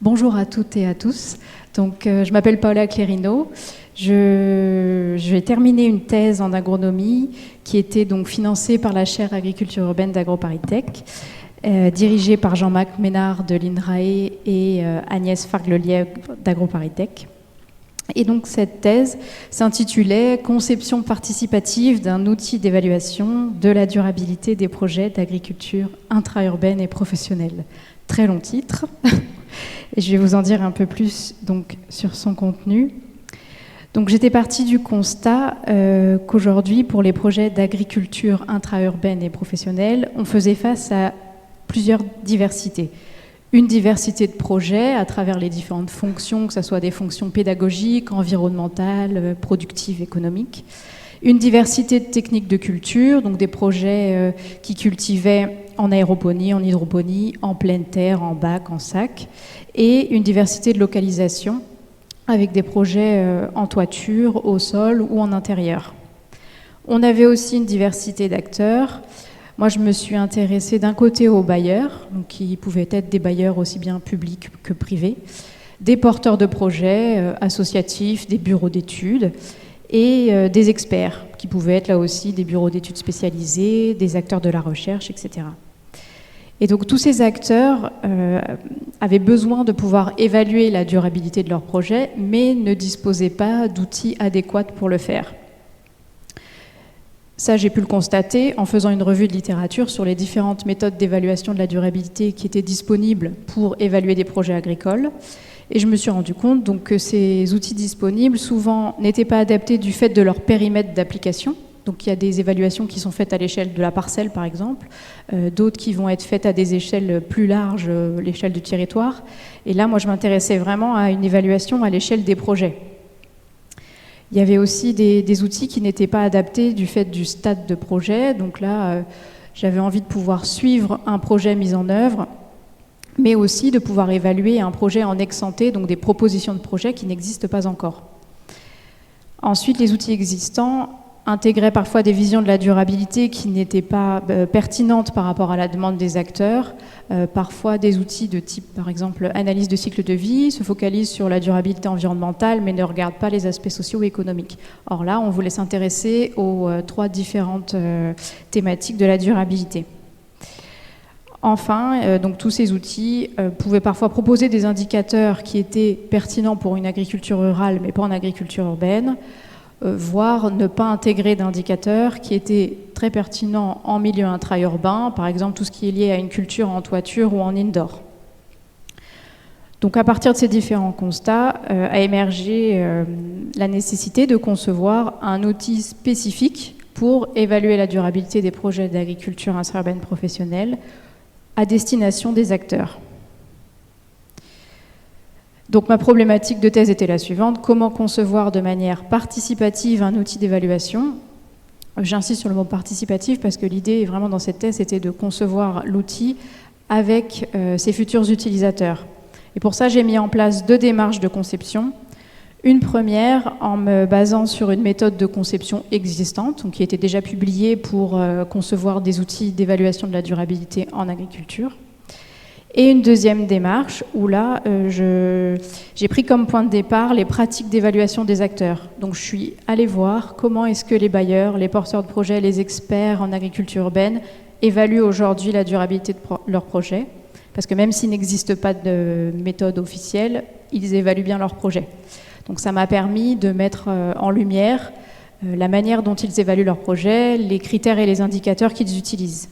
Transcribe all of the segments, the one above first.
Bonjour à toutes et à tous. Donc, je m'appelle Paola Clérino. J'ai terminé une thèse en agronomie qui était donc financée par la chaire agriculture urbaine d'AgroParisTech, dirigée par Jean-Marc Ménard de l'INRAE et Agnès Farglelièvre d'AgroParisTech. Et donc cette thèse s'intitulait « Conception participative d'un outil d'évaluation de la durabilité des projets d'agriculture intra-urbaine et professionnelle ». Très long titre. Et je vais vous en dire un peu plus donc, sur son contenu. Donc, j'étais partie du constat qu'aujourd'hui, pour les projets d'agriculture intra-urbaine et professionnelle, on faisait face à plusieurs diversités. Une diversité de projets à travers les différentes fonctions, que ce soit des fonctions pédagogiques, environnementales, productives, économiques. Une diversité de techniques de culture, donc des projets qui cultivaient en aéroponie, en hydroponie, en pleine terre, en bac, en sac, et une diversité de localisation avec des projets en toiture, au sol ou en intérieur. On avait aussi une diversité d'acteurs. Moi, je me suis intéressée d'un côté aux bailleurs, donc qui pouvaient être des bailleurs aussi bien publics que privés, des porteurs de projets associatifs, des bureaux d'études, et des experts, qui pouvaient être là aussi des bureaux d'études spécialisés, des acteurs de la recherche, etc. Et donc tous ces acteurs avaient besoin de pouvoir évaluer la durabilité de leurs projets, mais ne disposaient pas d'outils adéquats pour le faire. Ça, j'ai pu le constater en faisant une revue de littérature sur les différentes méthodes d'évaluation de la durabilité qui étaient disponibles pour évaluer des projets agricoles. Et je me suis rendu compte donc, que ces outils disponibles, souvent, n'étaient pas adaptés du fait de leur périmètre d'application. Donc il y a des évaluations qui sont faites à l'échelle de la parcelle, par exemple, d'autres qui vont être faites à des échelles plus larges, l'échelle du territoire. Et là, moi, je m'intéressais vraiment à une évaluation à l'échelle des projets. Il y avait aussi des outils qui n'étaient pas adaptés du fait du stade de projet. Donc là, j'avais envie de pouvoir suivre un projet mis en œuvre, mais aussi de pouvoir évaluer un projet en ex-ante, donc des propositions de projets qui n'existent pas encore. Ensuite, les outils existants intégraient parfois des visions de la durabilité qui n'étaient pas pertinentes par rapport à la demande des acteurs. Parfois, des outils de type, par exemple, analyse de cycle de vie se focalisent sur la durabilité environnementale, mais ne regardent pas les aspects sociaux et économiques. Or là, on voulait s'intéresser aux trois différentes thématiques de la durabilité. Enfin, donc tous ces outils pouvaient parfois proposer des indicateurs qui étaient pertinents pour une agriculture rurale, mais pas en agriculture urbaine, voire ne pas intégrer d'indicateurs qui étaient très pertinents en milieu intra-urbain, par exemple tout ce qui est lié à une culture en toiture ou en indoor. Donc à partir de ces différents constats, a émergé la nécessité de concevoir un outil spécifique pour évaluer la durabilité des projets d'agriculture intra-urbaine professionnelle à destination des acteurs. Donc ma problématique de thèse était la suivante: comment concevoir de manière participative un outil d'évaluation? J'insiste sur le mot participatif parce que l'idée vraiment dans cette thèse était de concevoir l'outil avec ses futurs utilisateurs. Et pour ça, j'ai mis en place deux démarches de conception. Une première en me basant sur une méthode de conception existante, donc qui était déjà publiée pour concevoir des outils d'évaluation de la durabilité en agriculture. Et une deuxième démarche où là, j'ai pris comme point de départ les pratiques d'évaluation des acteurs. Donc je suis allée voir comment est-ce que les bailleurs, les porteurs de projets, les experts en agriculture urbaine évaluent aujourd'hui la durabilité de leurs projets. Parce que même s'il n'existe pas de méthode officielle, ils évaluent bien leurs projets. Donc ça m'a permis de mettre en lumière la manière dont ils évaluent leurs projets, les critères et les indicateurs qu'ils utilisent.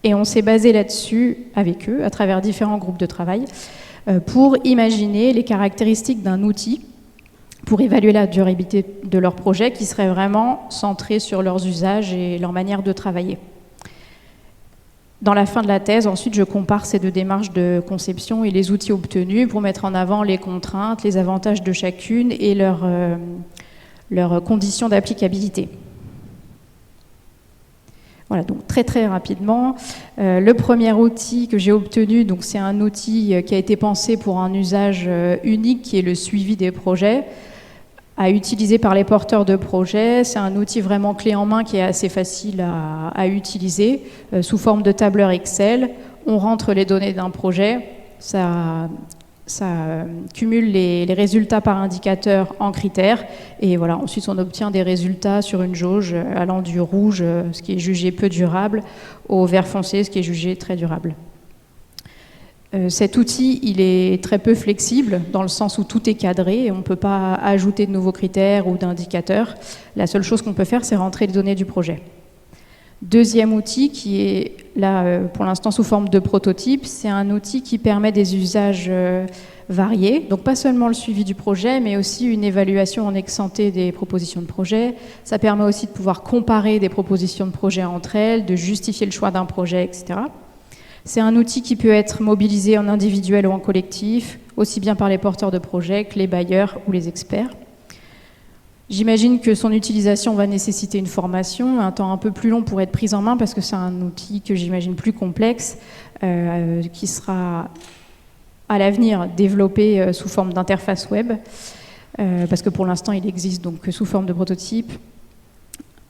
Et on s'est basé là-dessus avec eux, à travers différents groupes de travail, pour imaginer les caractéristiques d'un outil pour évaluer la durabilité de leur projet qui serait vraiment centré sur leurs usages et leur manière de travailler. Dans la fin de la thèse, ensuite, je compare ces deux démarches de conception et les outils obtenus pour mettre en avant les contraintes, les avantages de chacune et leurs conditions d'applicabilité. Voilà, donc très très rapidement, le premier outil que j'ai obtenu, donc c'est un outil qui a été pensé pour un usage unique qui est le suivi des projets, à utiliser par les porteurs de projets. C'est un outil vraiment clé en main qui est assez facile à utiliser, sous forme de tableur Excel. On rentre les données d'un projet, ça cumule les résultats par indicateur en critères. Et voilà, ensuite, on obtient des résultats sur une jauge allant du rouge, ce qui est jugé peu durable, au vert foncé, ce qui est jugé très durable. Cet outil, il est très peu flexible, dans le sens où tout est cadré, et on ne peut pas ajouter de nouveaux critères ou d'indicateurs. La seule chose qu'on peut faire, c'est rentrer les données du projet. Deuxième outil, qui est là pour l'instant sous forme de prototype, c'est un outil qui permet des usages variés, donc pas seulement le suivi du projet, mais aussi une évaluation en ex-ante des propositions de projet. Ça permet aussi de pouvoir comparer des propositions de projet entre elles, de justifier le choix d'un projet, etc. C'est un outil qui peut être mobilisé en individuel ou en collectif, aussi bien par les porteurs de projets que les bailleurs ou les experts. J'imagine que son utilisation va nécessiter une formation, un temps un peu plus long pour être prise en main, parce que c'est un outil que j'imagine plus complexe, qui sera à l'avenir développé sous forme d'interface web, parce que pour l'instant il existe donc sous forme de prototype.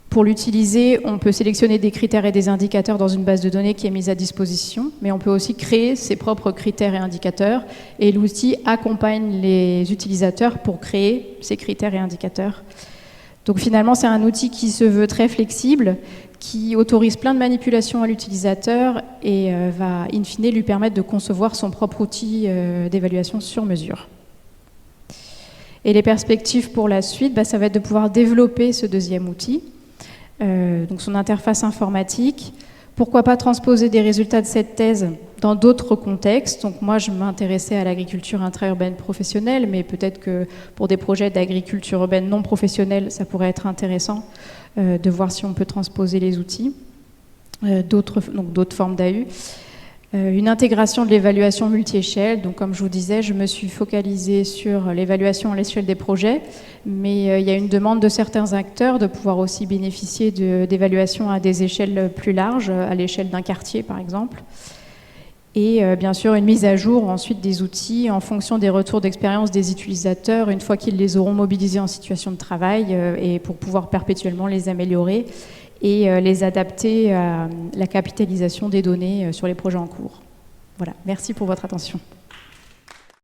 Pour l'utiliser, on peut sélectionner des critères et des indicateurs dans une base de données qui est mise à disposition, mais on peut aussi créer ses propres critères et indicateurs, et l'outil accompagne les utilisateurs pour créer ces critères et indicateurs. Donc finalement, c'est un outil qui se veut très flexible, qui autorise plein de manipulations à l'utilisateur et va, in fine, lui permettre de concevoir son propre outil d'évaluation sur mesure. Et les perspectives pour la suite, ça va être de pouvoir développer ce deuxième outil, donc son interface informatique. Pourquoi pas transposer des résultats de cette thèse dans d'autres contextes. Donc moi, je m'intéressais à l'agriculture intra-urbaine professionnelle, mais peut-être que pour des projets d'agriculture urbaine non professionnelle, ça pourrait être intéressant de voir si on peut transposer les outils, d'autres formes d'AU. Une intégration de l'évaluation multi-échelle. Donc, comme je vous disais, je me suis focalisée sur l'évaluation à l'échelle des projets, mais il y a une demande de certains acteurs de pouvoir aussi bénéficier d'évaluations à des échelles plus larges, à l'échelle d'un quartier, par exemple. Et bien sûr, une mise à jour ensuite des outils en fonction des retours d'expérience des utilisateurs, une fois qu'ils les auront mobilisés en situation de travail, et pour pouvoir perpétuellement les améliorer et les adapter à la capitalisation des données sur les projets en cours. Voilà, merci pour votre attention.